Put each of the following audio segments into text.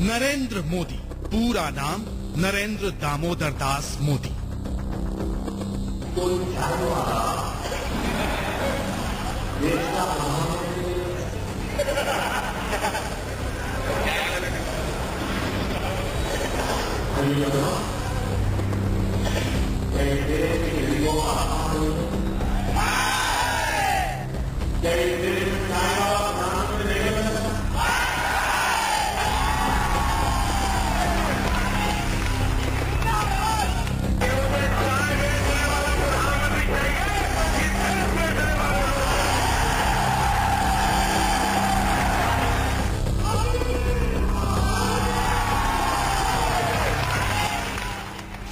नरेंद्र मोदी, पूरा नाम नरेंद्र दामोदर दास मोदी।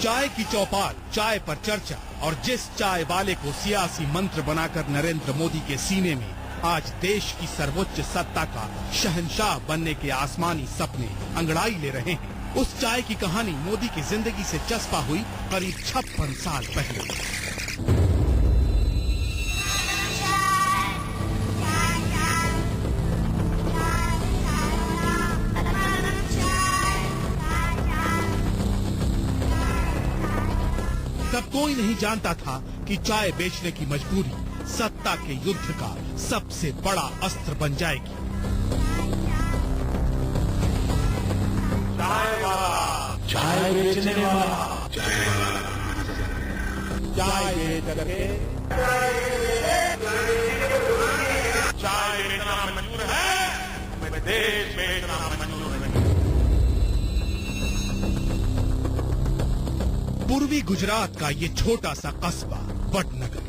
चाय की चौपाल, चाय पर चर्चा और जिस चाय वाले को सियासी मंत्र बनाकर नरेंद्र मोदी के सीने में आज देश की सर्वोच्च सत्ता का शहंशाह बनने के आसमानी सपने अंगड़ाई ले रहे हैं, उस चाय की कहानी मोदी की जिंदगी से चस्पा हुई करीब 56 साल पहले। तब कोई नहीं जानता था कि चाय बेचने की मजबूरी सत्ता के युद्ध का सबसे बड़ा अस्त्र बन जाएगी। चाय वाला, चाय बेचने वाला, चाय बेच करके चाय बेचना मंजूर है, देश बेचना मंजूर नहीं। पूर्वी गुजरात का ये छोटा सा कस्बा वडनगर,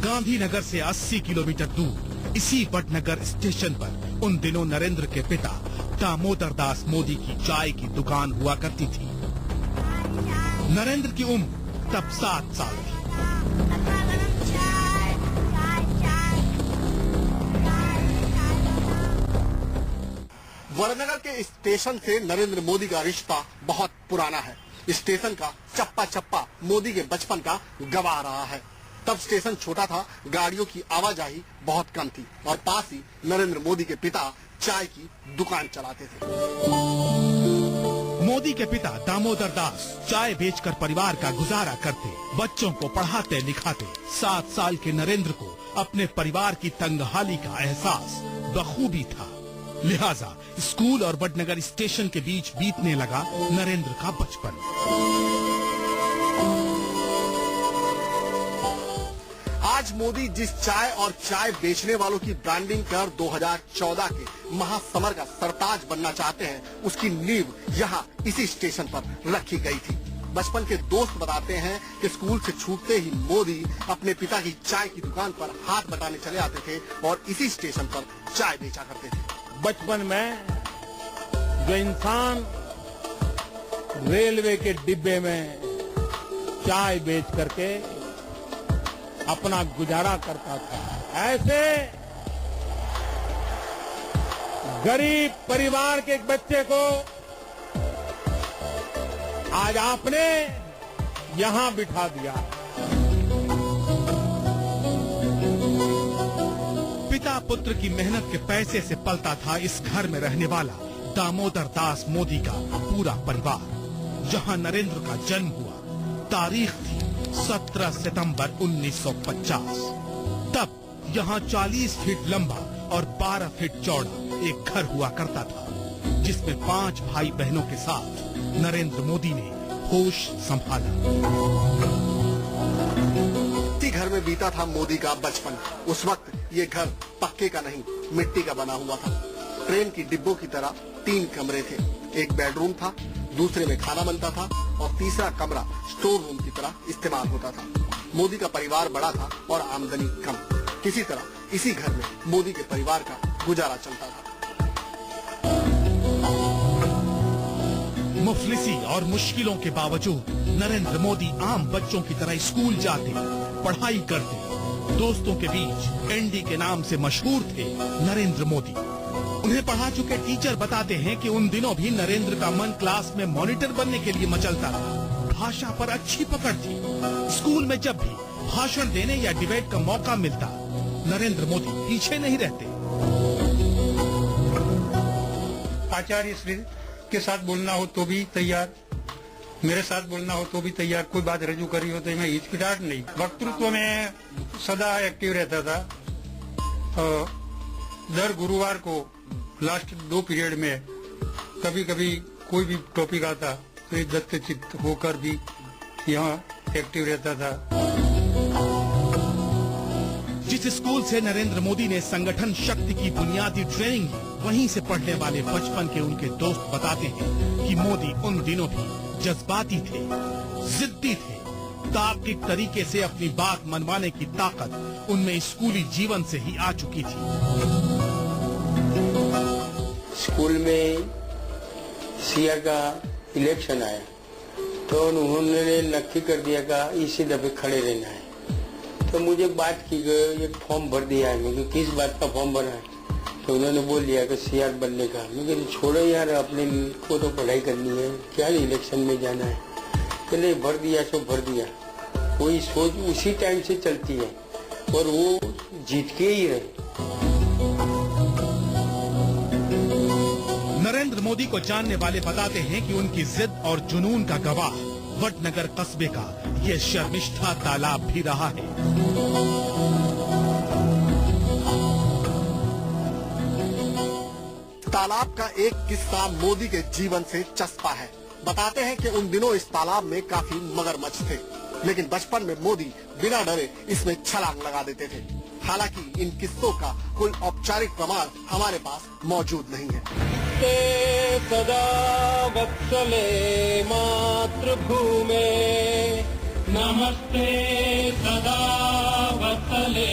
गांधीनगर से 80 किलोमीटर दूर इसी वडनगर स्टेशन पर उन दिनों नरेंद्र के पिता दामोदर दास मोदी की चाय की दुकान हुआ करती थी। नरेंद्र की उम्र तब 7 साल थी। वडनगर के स्टेशन से नरेंद्र मोदी का रिश्ता बहुत पुराना है। स्टेशन का चप्पा चप्पा मोदी के बचपन का गवाह रहा है। तब स्टेशन छोटा था, गाड़ियों की आवाजाही बहुत कम थी और पास ही नरेंद्र मोदी के पिता चाय की दुकान चलाते थे। मोदी के पिता दामोदर दास चाय बेचकर परिवार का गुजारा करते, बच्चों को पढ़ाते लिखाते। 7 साल के नरेंद्र को अपने परिवार की तंगहाली का एहसास बखूबी था, लिहाजा स्कूल और वडनगर स्टेशन के बीच बीतने लगा नरेंद्र का बचपन। आज मोदी जिस चाय और चाय बेचने वालों की ब्रांडिंग कर 2014 के महासमर का सरताज बनना चाहते हैं, उसकी नींव यहाँ इसी स्टेशन पर रखी गई थी। बचपन के दोस्त बताते हैं कि स्कूल से छूटते ही मोदी अपने पिता की चाय की दुकान पर हाथ बटाने चले आते थे और इसी स्टेशन पर चाय बेचा करते थे। बचपन में जो इंसान रेलवे के डिब्बे में चाय बेच करके अपना गुजारा करता था, ऐसे गरीब परिवार के एक बच्चे को आज आपने यहां बिठा दिया। पिता पुत्र की मेहनत के पैसे से पलता था इस घर में रहने वाला दामोदर दास मोदी का पूरा परिवार। जहां नरेंद्र का जन्म हुआ, तारीख थी 17 सितंबर 1950। तब यहाँ 40 फीट लंबा और 12 फीट चौड़ा एक घर हुआ करता था, जिसमें 5 भाई बहनों के साथ नरेंद्र मोदी ने होश संभाला। इसी घर में बीता था मोदी का बचपन। उस वक्त ये घर पक्के का नहीं, मिट्टी का बना हुआ था। ट्रेन की डिब्बों की तरह 3 कमरे थे। एक बेडरूम था, दूसरे में खाना बनता था और तीसरा कमरा स्टोर रूम की तरह इस्तेमाल होता था। मोदी का परिवार बड़ा था और आमदनी कम। किसी तरह इसी घर में मोदी के परिवार का गुजारा चलता था। मुफलिसी और मुश्किलों के बावजूद नरेंद्र मोदी आम बच्चों की तरह स्कूल जाते, पढ़ाई करते। दोस्तों के बीच एनडी के नाम से मशहूर थे नरेंद्र मोदी। उन्हें पढ़ा चुके टीचर बताते हैं कि उन दिनों भी नरेंद्र का मन क्लास में मॉनिटर बनने के लिए मचलता था। भाषा पर अच्छी पकड़ थी। स्कूल में जब भी भाषण देने या डिबेट का मौका मिलता, नरेंद्र मोदी पीछे नहीं रहते। आचार्य श्री के साथ बोलना हो तो भी तैयार, मेरे साथ बोलना हो तो भी तैयार, कोई बात रजू करी हो तो मैं हिचकिचाहट नहीं। वक्तृत्व में सदा एक्टिव रहता था। दर गुरुवार को लास्ट 2 पीरियड में कभी कभी कोई भी टॉपिक आता तो ये दत्तचित्त होकर भी यहाँ एक्टिव रहता था। जिस स्कूल से नरेंद्र मोदी ने संगठन शक्ति की बुनियादी ट्रेनिंग ली, वहीं से पढ़ने वाले बचपन के उनके दोस्त बताते हैं कि मोदी उन दिनों भी जज्बाती थे, जिद्दी थे। तार्किक तरीके से अपनी बात मनवाने की ताकत उनमें स्कूली जीवन से ही आ चुकी थी। स्कूल में सीआर का इलेक्शन आया तो उन्होंने नक्की कर दिया कि इसी दफे खड़े रहना है। तो मुझे बात की गई, एक फॉर्म भर दिया है। मैं किस बात का फॉर्म भरा है? तो उन्होंने बोल दिया कि सीआर बनने का। मैं कहती छोड़ो यार, अपने को तो पढ़ाई करनी है, क्या इलेक्शन में जाना है। चले भर दिया सो भर दिया। कोई सोच उसी टाइम से चलती है और वो जीत के ही रहे। नरेंद्र मोदी को जानने वाले बताते हैं कि उनकी जिद और जुनून का गवाह वडनगर कस्बे का ये शर्मिष्ठा तालाब भी रहा है। तालाब का एक किस्सा मोदी के जीवन से चस्पा है। बताते हैं कि उन दिनों इस तालाब में काफी मगरमच्छ थे, लेकिन बचपन में मोदी बिना डरे इसमें छलांग लगा देते थे। हालांकि इन किस्सों का कोई औपचारिक प्रमाण हमारे पास मौजूद नहीं है। सदा वत्सले मातृभूमे नमस्ते सदा वत्सले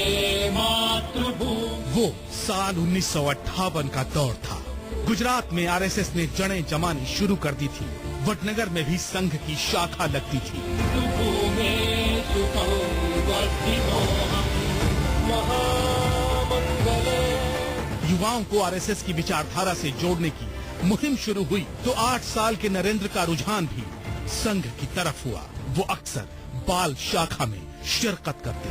मातृभूमि। वो साल 1958 का दौर था। गुजरात में आरएसएस ने जड़ें जमानी शुरू कर दी थी। वडनगर में भी संघ की शाखा लगती थी। युवाओं को आरएसएस की विचारधारा से जोड़ने की मुहिम शुरू हुई तो 8 साल के नरेंद्र का रुझान भी संघ की तरफ हुआ। वो अक्सर बाल शाखा में शिरकत करते।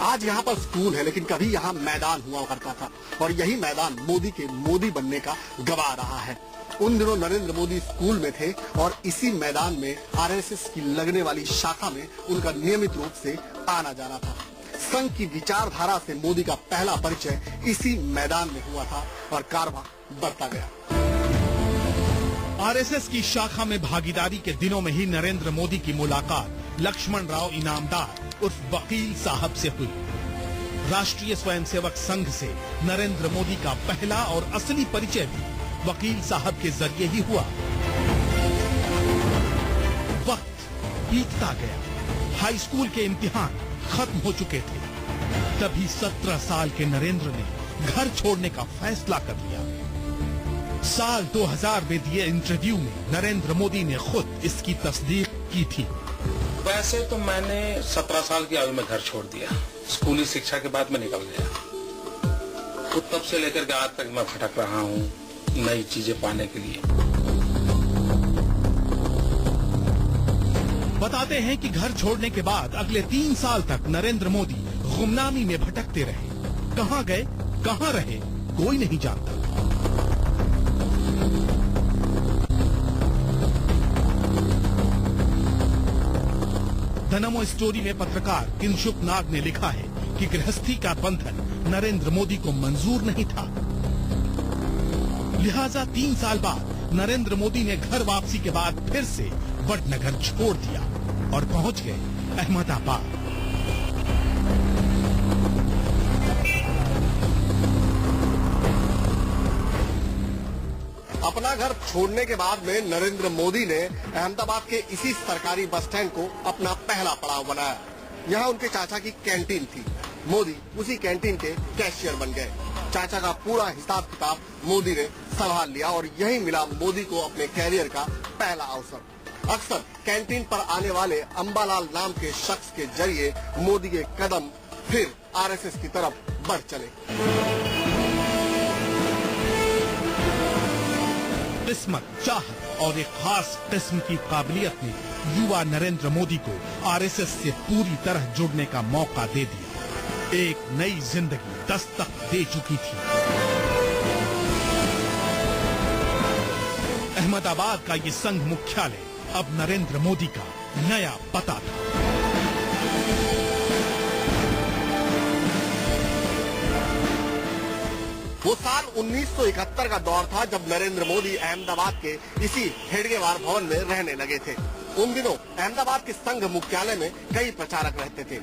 आज यहाँ पर स्कूल है, लेकिन कभी यहाँ मैदान हुआ करता था और यही मैदान मोदी के मोदी बनने का गवाह रहा है। उन दिनों नरेंद्र मोदी स्कूल में थे और इसी मैदान में आरएसएस की लगने वाली शाखा में उनका नियमित रूप से आना जाना था। संघ की विचारधारा से मोदी का पहला परिचय इसी मैदान में हुआ था और कारवां बढ़ता गया। आरएसएस की शाखा में भागीदारी के दिनों में ही नरेंद्र मोदी की मुलाकात लक्ष्मण राव इनामदार उर्फ वकील साहब से हुई। राष्ट्रीय स्वयंसेवक संघ से नरेंद्र मोदी का पहला और असली परिचय भी वकील साहब के जरिए ही हुआ। वक्त बीतता गया। हाई स्कूल के इम्तिहान खत्म हो चुके थे। तभी 17 साल के नरेंद्र ने घर छोड़ने का फैसला कर लिया। साल 2000 में दिए इंटरव्यू में नरेंद्र मोदी ने खुद इसकी तस्दीक की थी। वैसे तो मैंने 17 साल की आयु में घर छोड़ दिया। स्कूली शिक्षा के बाद मैं निकल गया। तो तब से लेकर के आज तक मैं भटक रहा हूँ नई चीजें पाने के लिए। बताते हैं कि घर छोड़ने के बाद अगले 3 साल तक नरेंद्र मोदी गुमनामी में भटकते रहे। कहाँ गए, कहाँ रहे, कोई नहीं जानता। द नमो स्टोरी में पत्रकार किंशुक नाग ने लिखा है कि गृहस्थी का बंधन नरेंद्र मोदी को मंजूर नहीं था। लिहाजा 3 साल बाद नरेंद्र मोदी ने घर वापसी के बाद फिर से वडनगर छोड़ दिया और पहुंच गए अहमदाबाद। अपना घर छोड़ने के बाद में नरेंद्र मोदी ने अहमदाबाद के इसी सरकारी बस स्टैंड को अपना पहला पड़ाव बनाया। यहाँ उनके चाचा की कैंटीन थी। मोदी उसी कैंटीन के कैशियर बन गए। चाचा का पूरा हिसाब किताब मोदी ने संभाल लिया और यही मिला मोदी को अपने कैरियर का पहला अवसर। अक्सर कैंटीन पर आने वाले अंबालाल नाम के शख्स के जरिए मोदी के कदम फिर आरएसएस की तरफ बढ़ चले। किस्मत, चाहत और एक खास किस्म की काबिलियत ने युवा नरेंद्र मोदी को आरएसएस से पूरी तरह जुड़ने का मौका दे दिया। एक नई जिंदगी दस्तक दे चुकी थी। अहमदाबाद का ये संघ मुख्यालय अब नरेंद्र मोदी का नया पता था। वो साल 1971 का दौर था जब नरेंद्र मोदी अहमदाबाद के इसी हेडगेवार भवन में रहने लगे थे। उन दिनों अहमदाबाद के संघ मुख्यालय में कई प्रचारक रहते थे।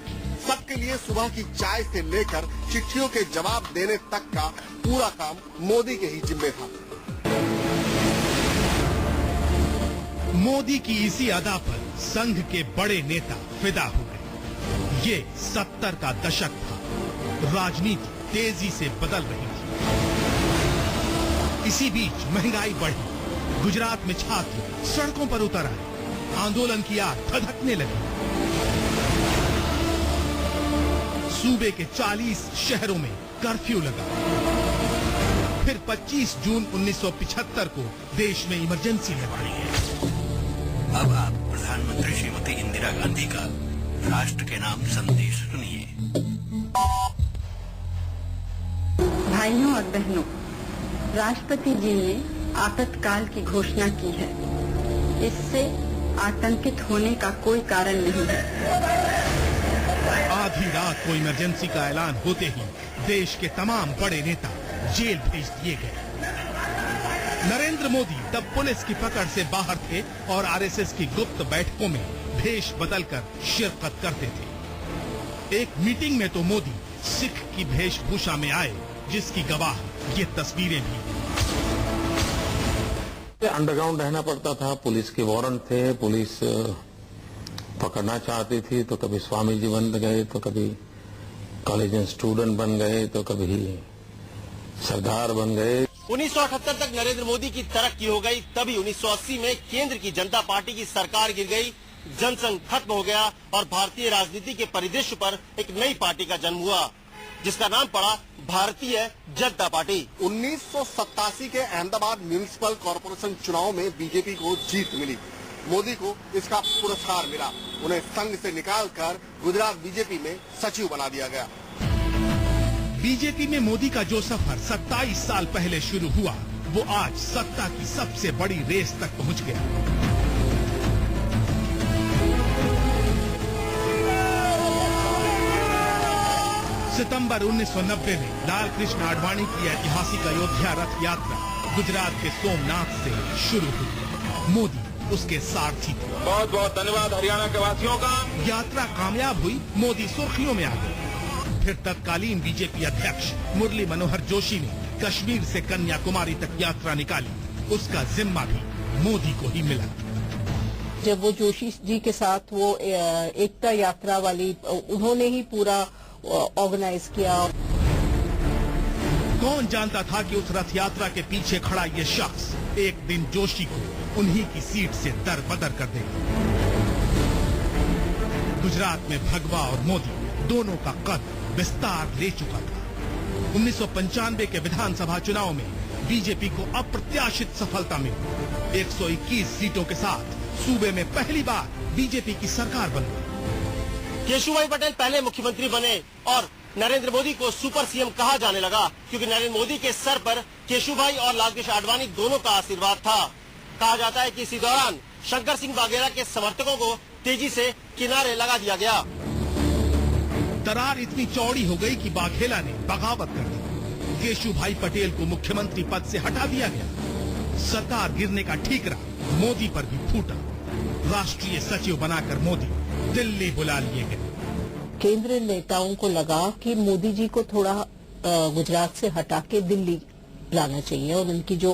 सबके लिए सुबह की चाय से लेकर चिट्ठियों के जवाब देने तक का पूरा काम मोदी के ही जिम्मे था। मोदी की इसी अदा पर संघ के बड़े नेता फिदा हो गए। ये 70 का दशक था। राजनीति तेजी से बदल रही थी। इसी बीच महंगाई बढ़ी। गुजरात में छात्र सड़कों पर उतर आए। आंदोलन की आग धधकने लगी। सूबे के 40 शहरों में कर्फ्यू लगा। फिर 25 जून 1975 को देश में इमरजेंसी लगाई। अब आप प्रधानमंत्री श्रीमती इंदिरा गांधी का राष्ट्र के नाम संदेश सुनिए। भाइयों और बहनों, राष्ट्रपति जी ने आपातकाल की घोषणा की है। इससे आतंकित होने का कोई कारण नहीं है। आधी रात को इमरजेंसी का ऐलान होते ही देश के तमाम बड़े नेता जेल भेज दिए गए। नरेंद्र मोदी तब पुलिस की पकड़ से बाहर थे और आरएसएस की गुप्त बैठकों में भेष बदलकर शिरकत करते थे। एक मीटिंग में तो मोदी सिख की वेशभूषा में आए, जिसकी गवाह ये तस्वीरें भी। अंडरग्राउंड रहना पड़ता था। पुलिस के वारंट थे। पुलिस पकड़ना चाहती थी तो कभी स्वामी जी बन गए, तो कभी कॉलेज स्टूडेंट बन गए, तो कभी सरदार बन गए। 1978 तक नरेंद्र मोदी की तरक्की हो गई। तभी 1980 में केंद्र की जनता पार्टी की सरकार गिर गई, जनसंघ खत्म हो गया और भारतीय राजनीति के परिदृश्य पर एक नई पार्टी का जन्म हुआ, जिसका नाम पड़ा भारतीय जनता पार्टी। 1987 के अहमदाबाद म्यूनिसिपल कॉरपोरेशन चुनाव में बीजेपी को जीत मिली। मोदी को इसका पुरस्कार मिला। उन्हें संघ से निकालकर गुजरात बीजेपी में सचिव बना दिया गया। बीजेपी में मोदी का जो सफर 27 साल पहले शुरू हुआ, वो आज सत्ता की सबसे बड़ी रेस तक पहुंच गया। सितंबर 1990 में लाल कृष्ण आडवाणी की ऐतिहासिक अयोध्या रथ यात्रा गुजरात के सोमनाथ से शुरू हुई। मोदी उसके सारथी थे। बहुत बहुत धन्यवाद हरियाणा के वासियों का। यात्रा कामयाब हुई। मोदी सुर्खियों में आ गए। फिर तत्कालीन बीजेपी अध्यक्ष मुरली मनोहर जोशी ने कश्मीर से कन्याकुमारी तक यात्रा निकाली। उसका जिम्मा भी मोदी को ही मिला। जब वो जोशी जी के साथ वो एकता यात्रा वाली, उन्होंने ही पूरा ऑर्गेनाइज किया। कौन जानता था कि उस रथ यात्रा के पीछे खड़ा ये शख्स एक दिन जोशी को उन्हीं की सीट से दरबदर कर देगा। गुजरात में भगवा और मोदी दोनों का कद विस्तार ले चुका था। 1995 के विधानसभा चुनाव में बीजेपी को अप्रत्याशित सफलता मिली। 121 सीटों के साथ सूबे में पहली बार बीजेपी की सरकार बन गई। केशुभाई पटेल पहले मुख्यमंत्री बने और नरेंद्र मोदी को सुपर सीएम कहा जाने लगा, क्योंकि नरेंद्र मोदी के सर पर केशुभाई और लालकृष्ण आडवाणी दोनों का आशीर्वाद था। कहा जाता है कि इसी दौरान शंकर सिंह वाघेला के समर्थकों को तेजी से किनारे लगा दिया गया। दरार इतनी चौड़ी हो गई कि वाघेला ने बगावत कर दी। केशुभाई पटेल को मुख्यमंत्री पद से हटा दिया गया। सरकार गिरने का ठीकरा मोदी पर भी फूटा। राष्ट्रीय सचिव बनाकर मोदी दिल्ली बुला लिए गए। केंद्रीय नेताओं को लगा कि मोदी जी को थोड़ा गुजरात से हटा के दिल्ली लाना चाहिए और उनकी जो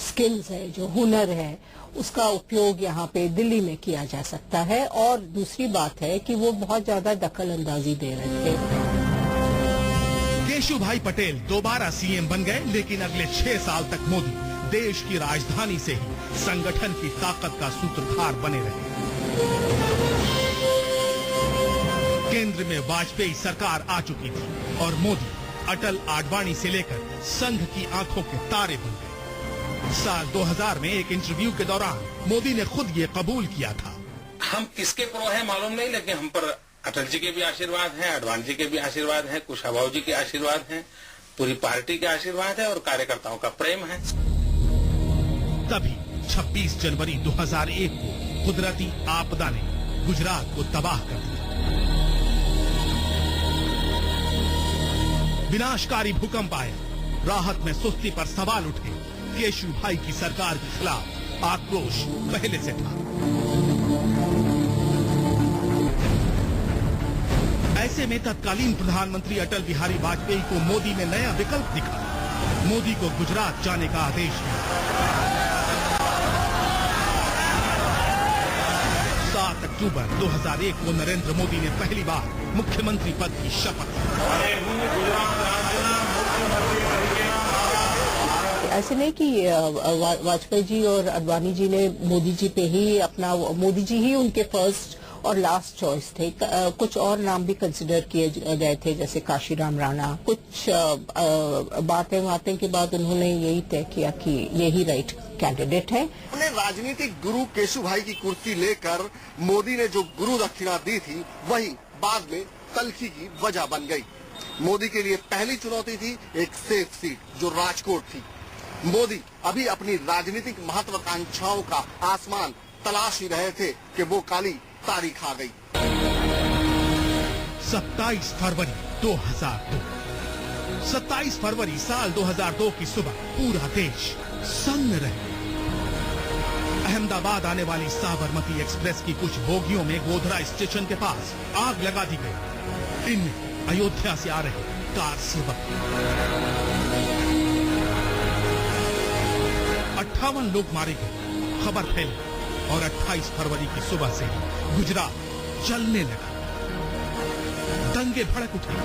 स्किल्स है, जो हुनर है, उसका उपयोग यहाँ पे दिल्ली में किया जा सकता है। और दूसरी बात है कि वो बहुत ज्यादा दखल अंदाजी दे रहे थे। केशुभाई पटेल दोबारा सीएम बन गए, लेकिन अगले 6 साल तक मोदी देश की राजधानी से ही संगठन की ताकत का सूत्रधार बने रहे। केंद्र केंद्र में वाजपेयी सरकार आ चुकी थी और मोदी अटल आडवाणी से लेकर संघ की आंखों के तारे बन गए। साल 2000 में एक इंटरव्यू के दौरान मोदी ने खुद ये कबूल किया था। हम किसके प्रो हैं मालूम नहीं, लेकिन हम पर अटल जी के भी आशीर्वाद हैं, आडवाणी जी के भी आशीर्वाद हैं, कुशाभाऊ जी के आशीर्वाद हैं, पूरी पार्टी के आशीर्वाद है और कार्यकर्ताओं का प्रेम है। तभी 26 जनवरी 2001 को कुदरती आपदा ने गुजरात को तबाह कर दिया। विनाशकारी भूकंप आया, राहत में सुस्ती पर सवाल उठे। केशुभाई की सरकार के खिलाफ आक्रोश पहले से था। ऐसे में तत्कालीन प्रधानमंत्री अटल बिहारी वाजपेयी को मोदी ने नया विकल्प दिखा। मोदी को गुजरात जाने का आदेश मिला। 7 अक्टूबर 2001 को नरेंद्र मोदी ने पहली बार मुख्यमंत्री पद की शपथ ली। ऐसे नहीं कि वाजपेयी जी और आडवाणी जी ने मोदी जी पे ही अपना, मोदी जी ही उनके फर्स्ट और लास्ट चॉइस थे। कुछ और नाम भी कंसिडर किए गए थे, जैसे काशीराम राणा। कुछ बातें के बाद उन्होंने यही तय किया कि यही राइट कैंडिडेट है। उन्हें राजनीतिक गुरु केशुभाई की कुर्सी लेकर मोदी ने जो गुरु दक्षिणा दी थी, वही बाद में तल्खी की वजह बन गई। मोदी के लिए पहली चुनौती थी एक सेफ सीट जो राजकोट थी। मोदी अभी अपनी राजनीतिक महत्वाकांक्षाओं का आसमान तलाश ही रहे थे कि वो काली तारीख आ गई। 27 फरवरी 2002। 27 फरवरी साल 2002 की सुबह पूरा देश सन्न रहे। अहमदाबाद आने वाली साबरमती एक्सप्रेस की कुछ बोगियों में गोधरा स्टेशन के पास आग लगा दी गई। इनमें अयोध्या से आ रहे कार सेवक 58 लोग मारे गए। खबर फैली और 28 फरवरी की सुबह से गुजरात चलने लगा। दंगे भड़क उठे।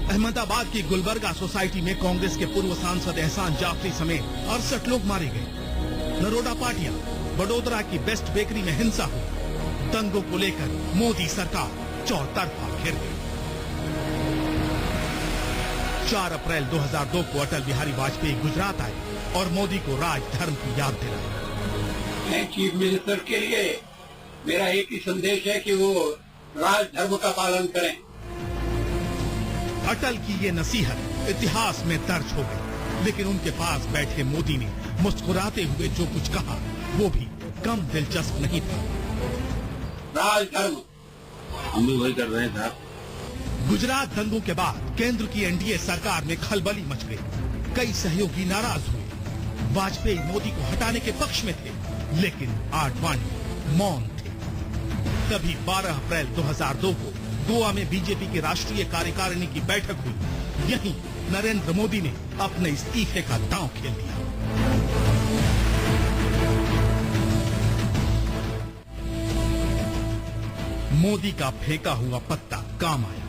अहमदाबाद की गुलबर्गा सोसाइटी में कांग्रेस के पूर्व सांसद एहसान जाफरी समेत 68 लोग मारे गए। नरोडा पाटिया, बड़ोदरा की बेस्ट बेकरी में हिंसा हुई। दंगों को लेकर मोदी सरकार चौतरफा घिर गई। 4 अप्रैल 2002 को अटल बिहारी वाजपेयी गुजरात आए और मोदी को राजधर्म की याद दिलाई। मैं चीफ मिनिस्टर के लिए मेरा एक ही संदेश है कि वो राजधर्म का पालन करें। अटल की ये नसीहत इतिहास में दर्ज हो गई, लेकिन उनके पास बैठे मोदी ने मुस्कुराते हुए जो कुछ कहा वो भी कम दिलचस्प नहीं था। राजधर्म हम भी वही कर रहे हैं साहब। गुजरात दंगों के बाद केंद्र की एनडीए सरकार में खलबली मच गई। कई सहयोगी नाराज हुए। वाजपेयी मोदी को हटाने के पक्ष में थे, लेकिन आडवाणी मौन थे। तभी 12 अप्रैल 2002 को गोवा में बीजेपी की राष्ट्रीय कार्यकारिणी की बैठक हुई। यहीं नरेंद्र मोदी ने अपने इस्तीफे का दांव खेल दिया। मोदी का फेंका हुआ पत्ता काम आया।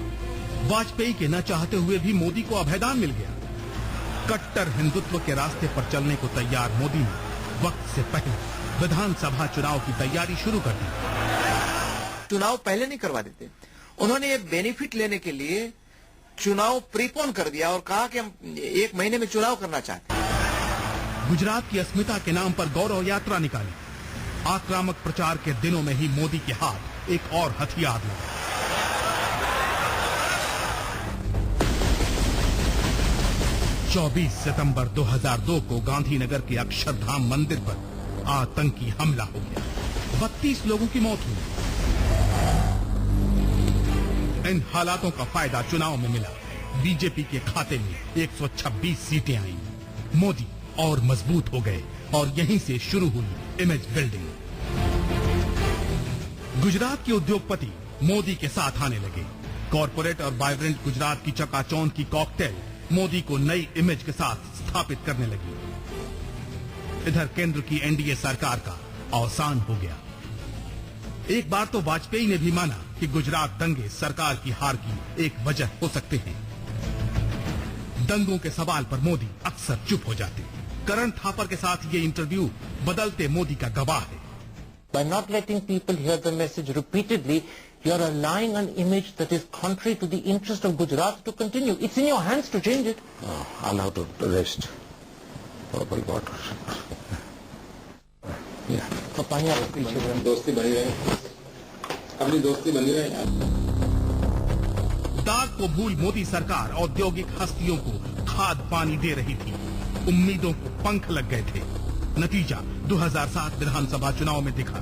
वाजपेयी के न चाहते हुए भी मोदी को अभयदान मिल गया। कट्टर हिंदुत्व के रास्ते पर चलने को तैयार मोदी ने वक्त से पहले विधानसभा चुनाव की तैयारी शुरू कर दी। चुनाव पहले नहीं करवा देते, उन्होंने ये बेनिफिट लेने के लिए चुनाव प्रीपोन कर दिया और कहा कि हम 1 महीने में चुनाव करना चाहते हैं। गुजरात की अस्मिता के नाम पर गौरव यात्रा निकाली। आक्रामक प्रचार के दिनों में ही मोदी के हाथ एक और हथियार लगा। चौबीस सितंबर 2002 को गांधीनगर के अक्षरधाम मंदिर पर आतंकी हमला हो गया। 32 लोगों की मौत हुई। इन हालातों का फायदा चुनाव में मिला। बीजेपी के खाते में 126 सीटें आईं। मोदी और मजबूत हो गए और यहीं से शुरू हुई इमेज बिल्डिंग। गुजरात के उद्योगपति मोदी के साथ आने लगे। कॉरपोरेट और वाइब्रेंट गुजरात की चकाचौंध की कॉकटेल मोदी को नई इमेज के साथ स्थापित करने लगी। इधर केंद्र की एनडीए सरकार का अवसान हो गया। एक बार तो वाजपेयी ने भी माना कि गुजरात दंगे सरकार की हार की एक वजह हो सकते हैं। दंगों के सवाल पर मोदी अक्सर चुप हो जाते। करण थापर के साथ ये इंटरव्यू बदलते मोदी का गवाह है। By not letting people hear the message repeatedly, You are allowing an image that is contrary to the interest of Gujarat to continue. It's in your hands to change it. I'll have to rest. Purple water. दोस्ती बनी रहे, अपनी दोस्ती बनी रहे। दाग को भूल मोदी सरकार औद्योगिक हस्तियों को खाद पानी दे रही थी। उम्मीदों को पंख लग गए थे। नतीजा 2007 विधानसभा चुनाव में दिखा।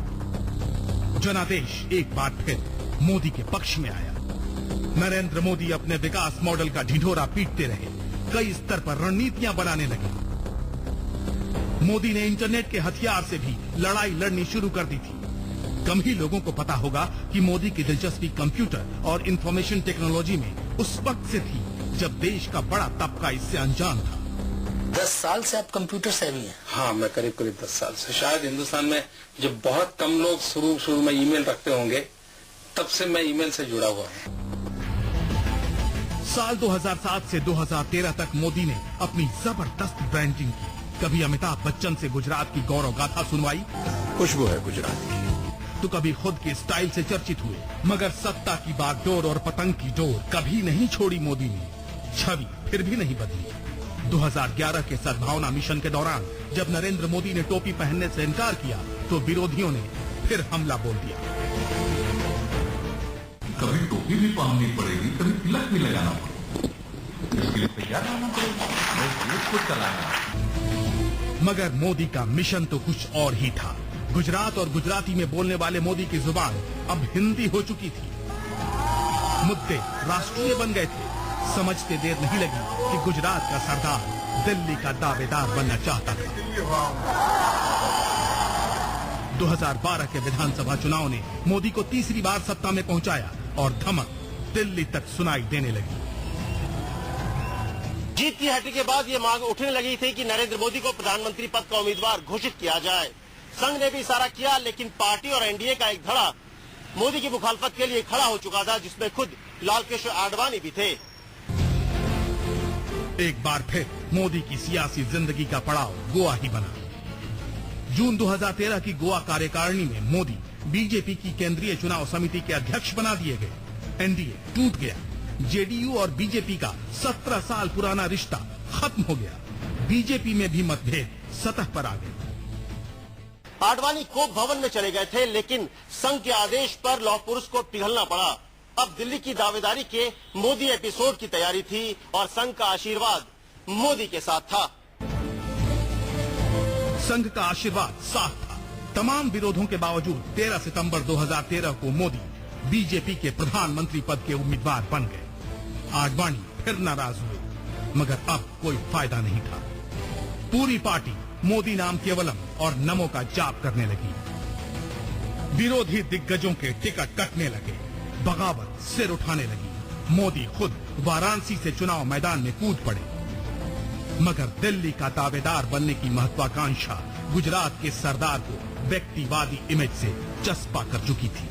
जनादेश एक बार फिर मोदी के पक्ष में आया। नरेंद्र मोदी अपने विकास मॉडल का ढिंढोरा पीटते रहे, कई स्तर पर रणनीतियां बनाने लगे। मोदी ने इंटरनेट के हथियार से भी लड़ाई लड़नी शुरू कर दी थी। कम ही लोगों को पता होगा कि मोदी की दिलचस्पी कंप्यूटर और इंफॉर्मेशन टेक्नोलॉजी में उस वक्त से थी जब देश का बड़ा तबका इससे अनजान था। 10 साल से आप कंप्यूटर सेवी हैं? हाँ, मैं करीब 10 साल से। शायद हिंदुस्तान में जब बहुत कम लोग शुरू में ईमेल रखते होंगे, तब से मैं ईमेल से जुड़ा हुआ हूँ। साल 2007 से 2013 तक मोदी ने अपनी जबरदस्त ब्रांडिंग की। कभी अमिताभ बच्चन से गुजरात की गौरव गाथा सुनवाई, खुशबू है गुजरात की, तो कभी खुद के स्टाइल से चर्चित हुए। मगर सत्ता की बागडोर और पतंग की डोर कभी नहीं छोड़ी मोदी ने। छवि फिर भी नहीं बदली। 2011 के सद्भावना मिशन के दौरान जब नरेंद्र मोदी ने टोपी पहनने से इनकार किया, तो विरोधियों ने फिर हमला बोल दिया। कभी टोपी भी पहननी पड़ेगी, कभी तिलक भी लगाना पड़ेगा, इसके लिए तैयार होना पड़ेगा, खुद चलाना। मगर मोदी का मिशन तो कुछ और ही था। गुजरात और गुजराती में बोलने वाले मोदी की जुबान अब हिंदी हो चुकी थी। मुद्दे राष्ट्रीय बन गए थे। समझते देर नहीं लगी कि गुजरात का सरदार दिल्ली का दावेदार बनना चाहता था। 2012 के विधानसभा चुनाव ने मोदी को तीसरी बार सत्ता में पहुंचाया और धमक दिल्ली तक सुनाई देने लगी। जीत की हैट्रिक के बाद ये मांग उठने लगी थी कि नरेंद्र मोदी को प्रधानमंत्री पद का उम्मीदवार घोषित किया जाए। संघ ने भी इशारा किया, लेकिन पार्टी और एनडीए का एक धड़ा मोदी की मुखालफत के लिए खड़ा हो चुका था, जिसमें खुद लाल कृष्ण आडवाणी भी थे। एक बार फिर मोदी की सियासी जिंदगी का पड़ाव गोवा ही बना। जून 2013 की गोवा कार्यकारिणी में मोदी बीजेपी की केंद्रीय चुनाव समिति के अध्यक्ष बना दिए गए। एनडीए टूट गया। जेडीयू और बीजेपी का 17 साल पुराना रिश्ता खत्म हो गया। बीजेपी में भी मतभेद सतह पर आ गए। आडवाणी कोप भवन में चले गए थे, लेकिन संघ के आदेश पर लौह पुरुष को पिघलना पड़ा। अब दिल्ली की दावेदारी के मोदी एपिसोड की तैयारी थी और संघ का आशीर्वाद मोदी के साथ था। संघ का आशीर्वाद साथ था। तमाम विरोधों के बावजूद 13 सितंबर 2013 को मोदी बीजेपी के प्रधानमंत्री पद के उम्मीदवार बन गए। आडवाणी फिर नाराज हुए, मगर अब कोई फायदा नहीं था। पूरी पार्टी मोदी नाम केवलम और नमो का जाप करने लगी। विरोधी दिग्गजों के टिकट कटने लगे, बगावत सिर उठाने लगी। मोदी खुद वाराणसी से चुनाव मैदान में कूद पड़े। मगर दिल्ली का दावेदार बनने की महत्वाकांक्षा गुजरात के सरदार को व्यक्तिवादी इमेज से चस्पा कर चुकी थी।